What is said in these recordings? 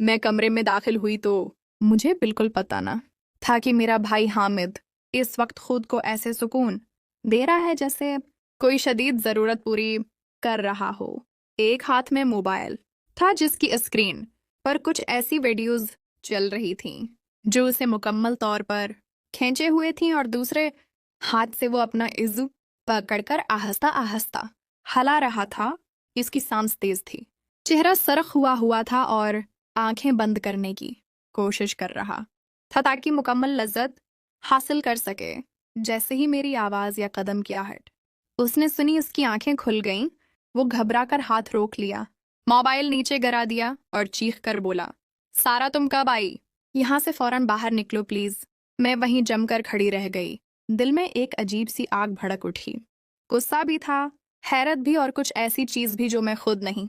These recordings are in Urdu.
میں کمرے میں داخل ہوئی تو مجھے بالکل پتہ نہ تھا کہ میرا بھائی حامد اس وقت خود کو ایسے سکون دے رہا ہے جیسے کوئی شدید ضرورت پوری کر رہا ہو۔ ایک ہاتھ میں موبائل تھا جس کی اسکرین پر کچھ ایسی ویڈیوز چل رہی تھیں جو اسے مکمل طور پر کھینچے ہوئے تھیں، اور دوسرے ہاتھ سے وہ اپنا عضو پکڑ کر آہستہ آہستہ ہلا رہا تھا۔ اس کی سانس تیز تھی، چہرہ سرخ ہوا تھا اور آنکھیں بند کرنے کی کوشش کر رہا تھا تاکہ مکمل لذت حاصل کر سکے۔ جیسے ہی میری آواز یا قدم کی آہٹ اس نے سنی، اس کی آنکھیں کھل گئیں۔ وہ گھبرا کر ہاتھ روک لیا، موبائل نیچے گرا دیا اور چیخ کر بولا، سارا تم کب آئی؟ یہاں سے فوراً باہر نکلو پلیز۔ میں وہیں جم کر کھڑی رہ گئی۔ دل میں ایک عجیب سی آگ بھڑک اٹھی، غصہ بھی تھا، حیرت بھی، اور کچھ ایسی چیز بھی جو میں خود نہیں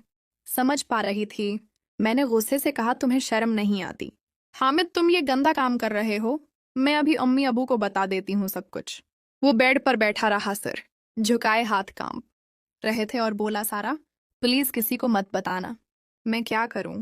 سمجھ پا رہی تھی۔ میں نے غصے سے کہا، تمہیں شرم نہیں آتی؟ حامد، تم یہ گندا کام کر رہے ہو۔ میں ابھی امی ابو کو بتا دیتی ہوں سب کچھ۔ وہ بیڈ پر بیٹھا رہا، سر جھکائے ہاتھ کانپ رہے تھے، اور بولا، سارا پلیز کسی کو مت بتانا۔ میں کیا کروں؟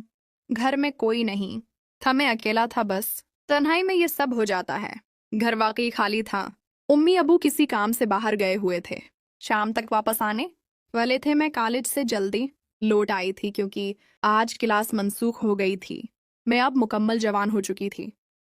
گھر میں کوئی نہیں تھا، میں اکیلا تھا، بس تنہائی میں یہ سب ہو جاتا ہے۔ گھر واقعی خالی تھا، امی ابو کسی کام سے باہر گئے ہوئے تھے، شام تک واپس آنے والے تھے۔ میں کالج سے جلدی لوٹ آئی تھی کیونکہ آج کلاس منسوخ ہو گئی تھی۔ میں اب مکمل جوان ہو چکی تھی،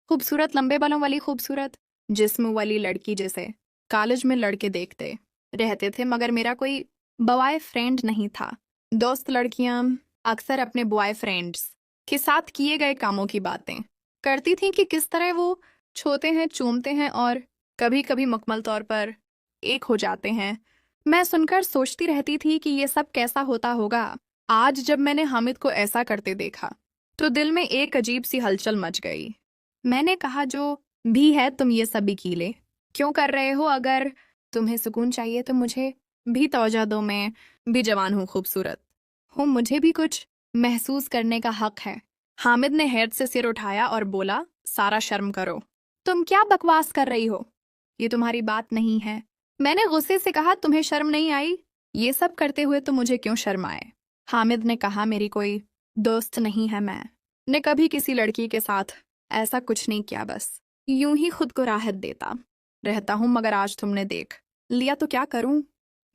خوبصورت لمبے بالوں والی خوبصورت جسم والی لڑکی جیسے کالج میں لڑکے دیکھتے رہتے تھے، مگر میرا کوئی بوائے فرینڈ نہیں تھا۔ دوست لڑکیاں اکثر اپنے بوائے فرینڈز کے ساتھ کیے گئے کاموں کی باتیں کرتی تھیں کہ کس طرح وہ چھوتے ہیں، چومتے ہیں، اور کبھی کبھی مکمل طور پر ایک ہو جاتے ہیں۔ میں سن کر سوچتی رہتی تھی کہ یہ سب کیسا ہوتا ہوگا۔ آج جب میں نے حامد کو ایسا کرتے دیکھا تو دل میں ایک عجیب سی ہلچل مچ گئی۔ میں نے کہا، جو بھی ہے تم یہ سب اکیلے کیوں کر رہے ہو؟ اگر تمہیں سکون چاہیے تو مجھے بھی توجہ دو، میں بھی جوان ہوں، خوبصورت ہوں، مجھے بھی کچھ محسوس کرنے کا حق ہے۔ حامد نے حیرت سے سر اٹھایا اور بولا، سارا شرم کرو، تم کیا بکواس کر رہی ہو؟ یہ تمہاری بات نہیں ہے۔ میں نے غصے سے کہا، تمہیں شرم نہیں آئی؟ یہ سب کرتے ہوئے تو مجھے کیوں شرم آئے؟ حامد نے کہا، میری کوئی دوست نہیں ہے، میں نے کبھی کسی لڑکی کے ساتھ ایسا کچھ نہیں کیا، بس یوں ہی خود کو راحت دیتا رہتا ہوں، مگر آج تم نے دیکھ لیا تو کیا کروں؟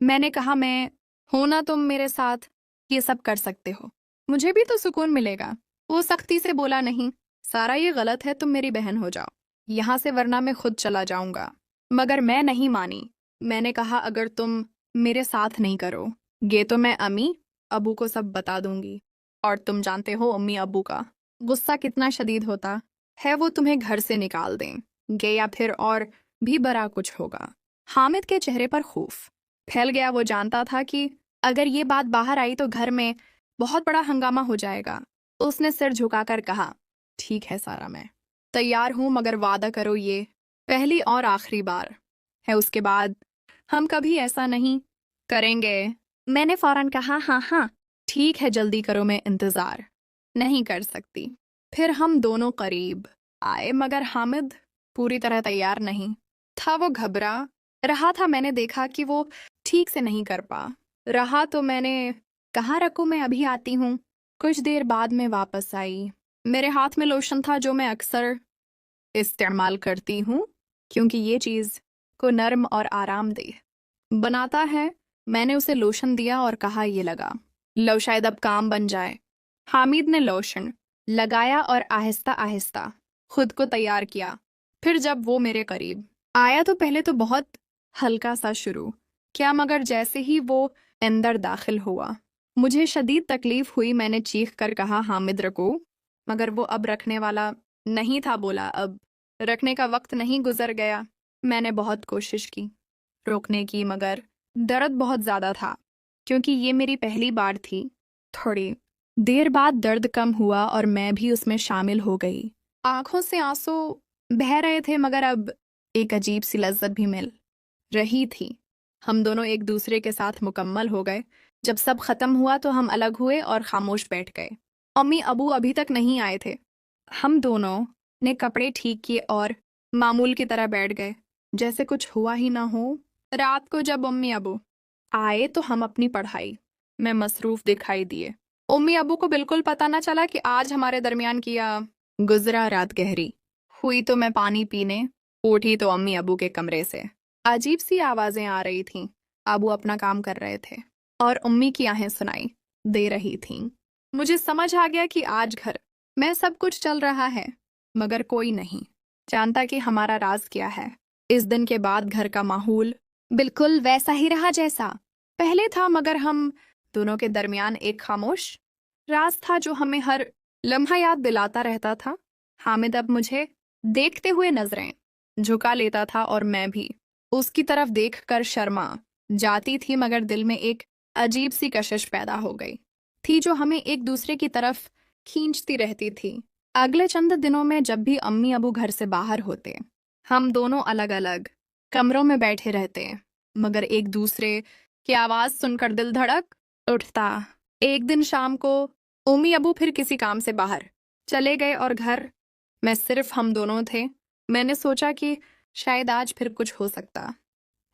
میں نے کہا، میں ہوں نا، تم میرے ساتھ یہ سب کر سکتے ہو، مجھے بھی تو سکون ملے گا۔ وہ سختی سے بولا، نہیں سارا، یہ غلط ہے، تم میری بہن ہو جاؤ یہاں سے، ورنہ میں خود چلا جاؤں گا۔ مگر میں نہیں مانی۔ میں نے کہا، اگر تم میرے ساتھ نہیں کرو گے تو میں امی ابو کو سب بتا دوں گی، اور تم جانتے ہو امی ابو کا غصہ کتنا شدید ہوتا ہے، وہ تمہیں گھر سے نکال دیں گے یا پھر اور بھی بڑا کچھ ہوگا۔ حامد کے چہرے پر خوف پھیل گیا، وہ جانتا تھا کہ اگر یہ بات باہر آئی تو گھر میں بہت بڑا ہنگامہ ہو جائے گا۔ اس نے سر جھکا کر کہا، ٹھیک ہے سارا، میں تیار ہوں، مگر وعدہ کرو یہ پہلی اور آخری بار ہے، اس کے بعد ہم کبھی ایسا نہیں کریں گے۔ میں نے فوراً کہا، ہاں ہاں ٹھیک ہے، جلدی کرو، میں انتظار نہیں کر سکتی۔ پھر ہم دونوں قریب آئے، مگر حامد پوری طرح تیار نہیں تھا، وہ گھبرا رہا تھا۔ میں نے دیکھا کہ وہ ٹھیک سے نہیں کر پا رہا تو میں نے کہا، رکو، میں ابھی آتی ہوں۔ کچھ دیر بعد میں واپس آئی، میرے ہاتھ میں لوشن تھا جو میں اکثر استعمال کرتی ہوں کیونکہ یہ چیز کو نرم اور آرام دہ بناتا ہے۔ میں نے اسے لوشن دیا اور کہا، یہ لگا لو، شاید اب کام بن جائے۔ حامد نے لوشن لگایا اور آہستہ آہستہ خود کو تیار کیا۔ پھر جب وہ میرے قریب آیا تو پہلے تو بہت ہلکا سا شروع کیا، مگر جیسے ہی وہ اندر داخل ہوا مجھے شدید تکلیف ہوئی۔ میں نے چیخ کر کہا، حامد رکو، مگر وہ اب رکھنے والا نہیں تھا۔ بولا، اب رکھنے کا وقت نہیں گزر گیا۔ میں نے بہت کوشش کی روکنے کی، مگر درد بہت زیادہ تھا کیونکہ یہ میری پہلی بار تھی۔ تھوڑی دیر بعد درد کم ہوا اور میں بھی اس میں شامل ہو گئی۔ آنکھوں سے آنسو بہہ رہے تھے، مگر اب ایک عجیب سی لذت بھی مل رہی تھی۔ ہم دونوں ایک دوسرے کے ساتھ مکمل ہو گئے۔ جب سب ختم ہوا تو ہم الگ ہوئے اور خاموش بیٹھ گئے۔ امی ابو ابھی تک نہیں آئے تھے۔ ہم دونوں نے کپڑے ٹھیک کیے اور معمول کی طرح بیٹھ گئے جیسے کچھ ہوا ہی نہ ہو۔ رات کو جب امی ابو آئے تو ہم اپنی پڑھائی میں مصروف دکھائی دیے۔ امی ابو کو بالکل پتہ نہ چلا کہ آج ہمارے درمیان کیا گزرا رات گہری ہوئی تو میں پانی پینے اٹھی تو امی ابو کے کمرے سے عجیب سی آوازیں آ رہی تھیں۔ ابو اپنا کام کر رہے تھے اور امی کی آہیں سنائی دے رہی تھیں۔ مجھے سمجھ آ گیا کہ آج گھر میں سب کچھ چل رہا ہے مگر کوئی نہیں جانتا کہ ہمارا راز کیا ہے۔ اس دن کے بعد گھر کا ماحول بالکل ویسا ہی رہا جیسا پہلے تھا، مگر ہم دونوں کے درمیان ایک خاموش راز تھا جو ہمیں ہر لمحہ یاد دلاتا رہتا تھا۔ حامد اب مجھے دیکھتے ہوئے نظریں جھکا لیتا تھا اور میں بھی اس کی طرف دیکھ کر شرما جاتی تھی، مگر دل میں ایک عجیب سی کشش پیدا ہو گئی تھی جو ہمیں ایک دوسرے کی طرف کھینچتی رہتی تھی۔ اگلے چند دنوں میں جب بھی امی ابو گھر سے باہر ہوتے، ہم دونوں الگ الگ کمروں میں بیٹھے رہتے، مگر ایک دوسرے کی آواز سن کر دل دھڑک اٹھتا۔ ایک دن شام کو امی ابو پھر کسی کام سے باہر چلے گئے اور گھر میں صرف ہم دونوں تھے۔ میں نے سوچا کہ شاید آج پھر کچھ ہو سکتا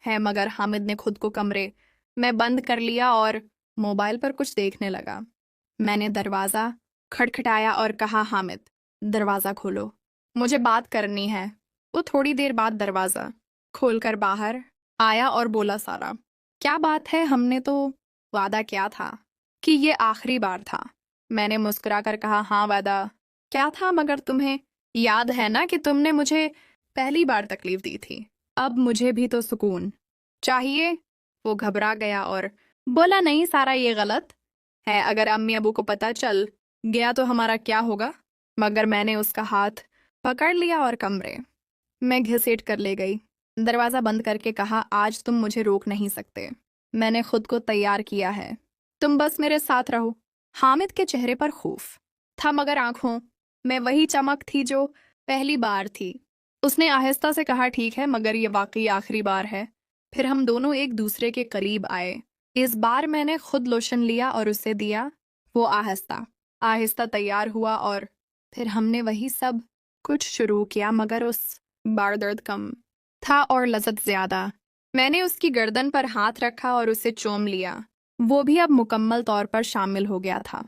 ہے، مگر حامد نے خود کو کمرے میں بند کر لیا اور موبائل پر کچھ دیکھنے لگا۔ میں نے دروازہ کھٹکھٹایا اور کہا، حامد دروازہ کھولو، مجھے بات کرنی ہے۔ وہ تھوڑی دیر بعد دروازہ کھول کر باہر آیا اور بولا، سارا کیا بات ہے؟ ہم نے تو وعدہ کیا تھا کہ یہ آخری بار تھا۔ میں نے مسکرا کر کہا، ہاں وعدہ کیا تھا، مگر تمہیں یاد ہے نا کہ تم نے مجھے پہلی بار تکلیف دی تھی۔ اب مجھے بھی تو سکون چاہیے۔ وہ گھبرا گیا اور بولا، نہیں سارا، یہ غلط ہے۔ اگر امی ابو کو پتہ چل گیا تو ہمارا کیا ہوگا؟ مگر میں نے اس کا ہاتھ پکڑ لیا اور کمرے میں گھسیٹ کر لے گئی۔ دروازہ بند کر کے کہا، آج تم مجھے روک نہیں سکتے، میں نے خود کو تیار کیا ہے، تم بس میرے ساتھ رہو۔ حامد کے چہرے پر خوف تھا مگر آنکھوں میں وہی چمک تھی جو پہلی بار تھی۔ اس نے آہستہ سے کہا، ٹھیک ہے، مگر یہ واقعی آخری بار ہے۔ پھر ہم دونوں ایک دوسرے کے قریب آئے۔ اس بار میں نے خود لوشن لیا اور اسے دیا۔ وہ آہستہ آہستہ تیار ہوا اور پھر ہم نے وہی سب کچھ شروع کیا، مگر اس بار درد کم تھا اور لذت زیادہ۔ میں نے اس کی گردن پر ہاتھ رکھا اور اسے چوم لیا۔ وہ بھی اب مکمل طور پر شامل ہو گیا تھا۔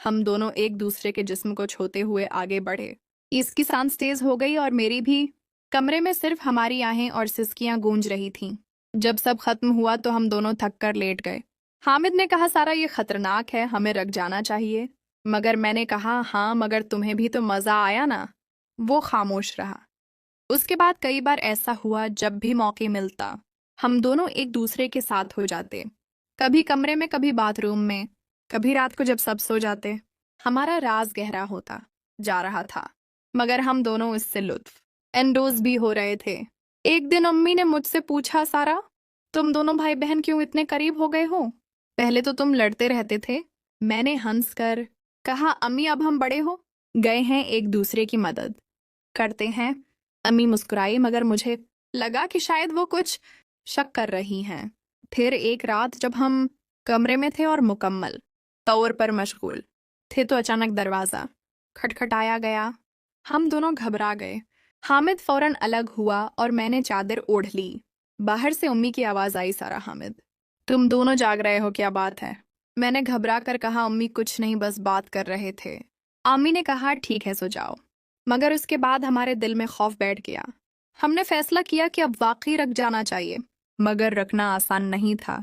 ہم دونوں ایک دوسرے کے جسم کو چھوتے ہوئے آگے بڑھے۔ اس کی سانس تیز ہو گئی اور میری بھی۔ کمرے میں صرف ہماری آہیں اور سسکیاں گونج رہی تھیں۔ جب سب ختم ہوا تو ہم دونوں تھک کر لیٹ گئے۔ حامد نے کہا، سارا یہ خطرناک ہے، ہمیں رک جانا چاہیے۔ مگر میں نے کہا، ہاں مگر تمہیں بھی تو مزہ آیا نا۔ وہ خاموش رہا۔ اس کے بعد کئی بار ایسا ہوا، جب بھی موقع ملتا ہم دونوں ایک دوسرے کے ساتھ ہو جاتے، کبھی کمرے میں، کبھی باتھ روم میں، کبھی رات کو جب سب سو جاتے۔ ہمارا راز گہرا ہوتا جا رہا تھا، مگر ہم دونوں اس سے لطف اندوز بھی ہو رہے تھے۔ ایک دن امی نے مجھ سے پوچھا، سارا تم دونوں بھائی بہن کیوں اتنے قریب ہو گئے ہو؟ پہلے تو تم لڑتے رہتے تھے۔ میں نے ہنس کر کہا، امی اب ہم بڑے ہو گئے ہیں، ایک دوسرے کی مدد کرتے ہیں۔ امی مسکرائی، مگر مجھے لگا کہ شاید وہ کچھ شک کر رہی ہیں۔ پھر ایک رات جب ہم کمرے میں تھے اور مکمل طور پر مشغول تھے تو اچانک دروازہ کھٹکھٹایا گیا۔ ہم دونوں گھبرا گئے۔ حامد فوراً الگ ہوا اور میں نے چادر اوڑھ لی۔ باہر سے امی کی آواز آئی، سارا، حامد تم دونوں جاگ رہے ہو، کیا بات ہے؟ میں نے گھبرا کر کہا، امی کچھ نہیں، بس بات کر رہے تھے۔ امی نے کہا، ٹھیک ہے، سو جاؤ۔ مگر اس کے بعد ہمارے دل میں خوف بیٹھ گیا۔ ہم نے فیصلہ کیا کہ اب واقعی رک جانا چاہیے، مگر رکنا آسان نہیں تھا۔